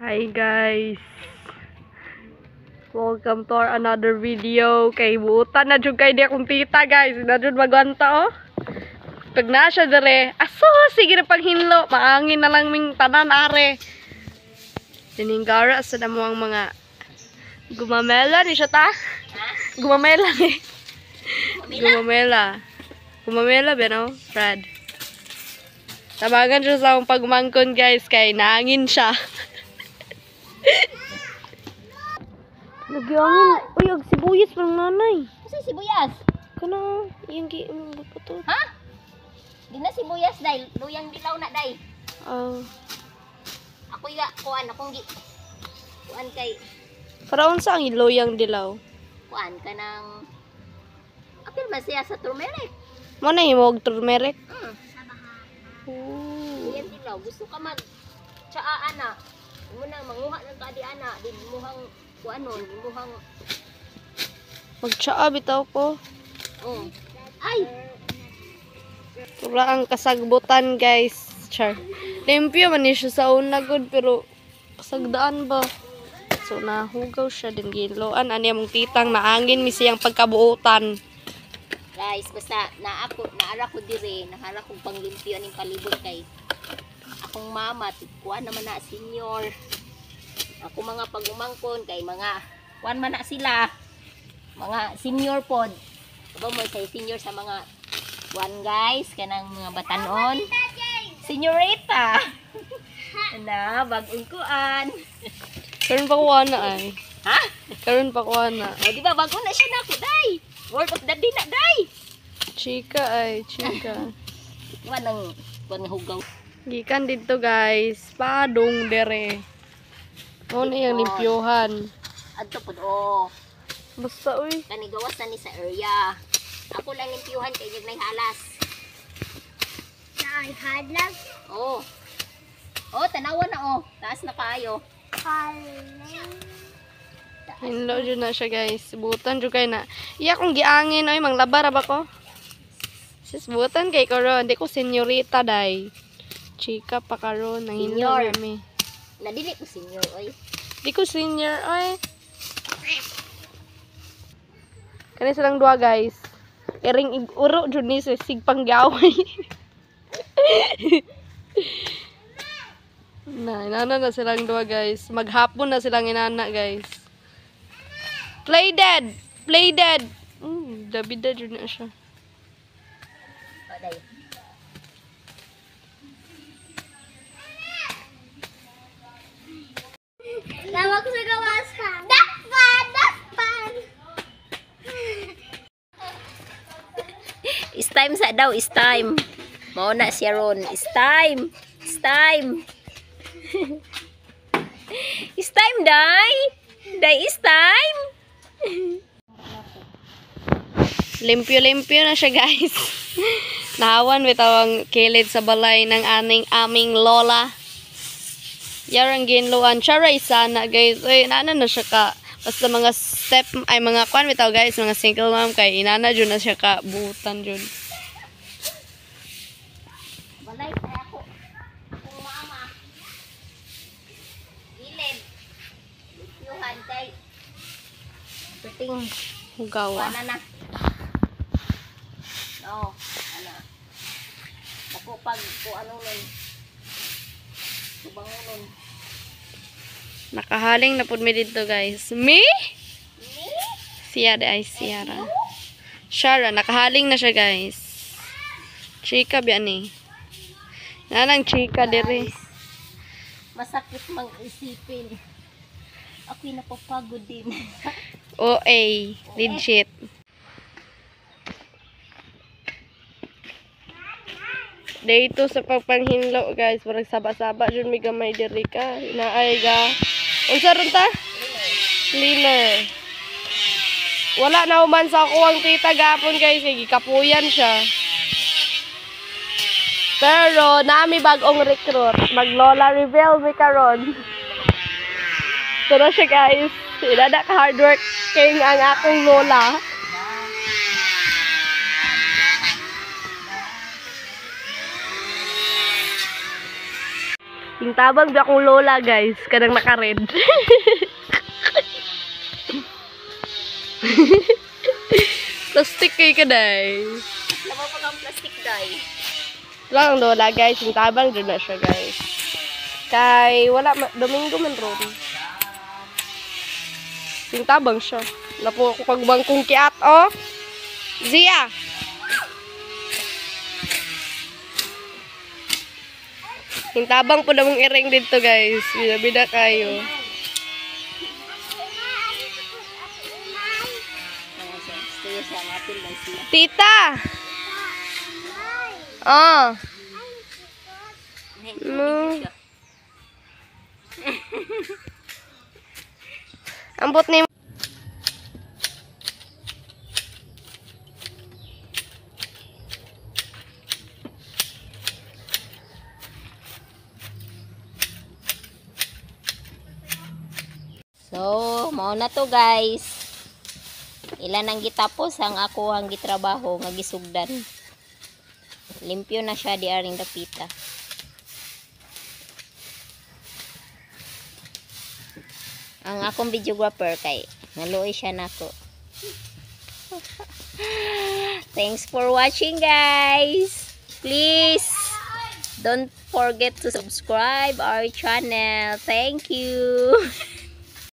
Hi guys. Welcome to our another video. Kay buutan na jud kay di akong tita guys. Na jud magwanta oh. Pag na siya dere, aso sige na paghinlo, maangin na lang ming tanan are. Dininggara sa damo ang mga gumamela ni siya ta. Gumamela ni. Gumamela. Gumamela ba no? Brad. Tabagan siya sa akong pagmangkon guys kay naangin siya. Nagyangin. Uy, ag sibuyas pang nanay. Kasi sibuyas? Kana, yung buto. Ha? Di na sibuyas, day. Luyang dilaw na, day. Ako yung kuan, akong kuan kay... Paraon sa ang iloyang dilaw? Kuan ka ng... Apil man siya sa turmeric. Mo na himog turmeric? Luyang dilaw. Gusto ka mag... Tsaa, ana. Muna, manguha ng kadi, ana. Di muhang... Kuan nun, muhang... Magtsaa bitaw ko. Oh. Ay! Wala ang kasagbutan guys. Char. Limpyo man ni siya sa una good pero kasagdaan ba? So nahugaw siya din ginloan. Ani among titang naangin mi siyang pagkabuutan. Guys, basta naara ko dire, nahala kong panglimpyo aning palibot kay akong mama, kuan naman na senior. Ako mga pagumangkon kay mga kuan man na sila. Mga senior pod. Aba mo say senior sa mga kuan guys, kanang mga batanon. Senyorita. Na bag-ong kuan. Karon pa kuha na ay. Ha? Karon pa kuha na. O di ba bago na siya nako day. Word of the day na day. Chika ay, chika. Kuan nang kuan nga hugaw. Gikan dito guys. Padong dere. Mo na yung limpyohan. Adto pod oh. Basta uy. Kani gawas na ni sa area. Ako lang limpyuhan kay jag nay halas. Nay halas? Oh. Oh, tanawa na oh. Taas na kaayo. Hinlo dyan na siya guys. Butan dyan kayo na. Iya kong giangin oy, manglabar ba ko? Sis, butan kay karon. Di ko senyorita day. Chika pa karon. Nanghinlo Senior. kami. Nadili ko senior oy. Di ko senior oy. Kani silang dua guys. Iring uro dyan ni sig panggaway. Inana na silang dua guys. Maghapon na silang inana guys. Play dead! Play dead! Dabida dyan na siya. Paday. Tawag ko sa gawas pa. Dakpan! Dakpan! It's time sa daw. It's time. Mauna siya ron. It's time. It's time. It's time, Day. Day, it's time. Limpyo-limpyo na siya guys. Nahawan bitawang kilid sa balay ng aming lola. Yarang ginluan. Charay sana guys. Uy, inana na siya ka. Basta mga step, ay mga kwan bitaw guys. Mga single mom kay inana dyan na siya ka. Buutan dyan. Balay kaya ako. Akong mama. Gilid. Yuhan kay. Puting. Hugawa. Wala na. No. Ano. Ako pag ko ano nun. Subang nun. Nakahaling na po mi dito guys. Me? Me? Siyara ay Siyara. Shara, nakahaling na siya guys. Chika biyan eh. Nanang chika dire. Masakit mang isipin. Ako'y napapagod din. OA. Legit. Dito sa pagpanghinlo guys. Parang saba-saba. Diyan may gamay diri ka. Inaay ga. Unsa ron ta? Cleaner. Wala na uman sa kuwang tita gapon guys. Gikapuyan siya. Pero nami bagong recruit. Mag-lola reveal mi karon. Pero siya guys. Inada ka hard work king ang akong lola. Tabang di akong lola, guys. Kadang naka-red. Plastic kay kaday. Lama pa kang plastic day. Lang lola, guys. Yung tabang doon na siya, guys. Kay wala, Domingo man ron. Yung tabang siya. Napo ako pagbangkong kiat, oh. Zia! Yung tabang po na mong iring dito, guys. Bida-bida kayo. Tita! Oh. No. Ambot ni So, mao na to guys. Ilan ang gitapos ang ako ang gitrabaho nga gisugdan. Limpyo na siya di aring dapita. Ang akong videographer kay naluoy siya nako. Thanks for watching guys. Please don't forget to subscribe our channel. Thank you.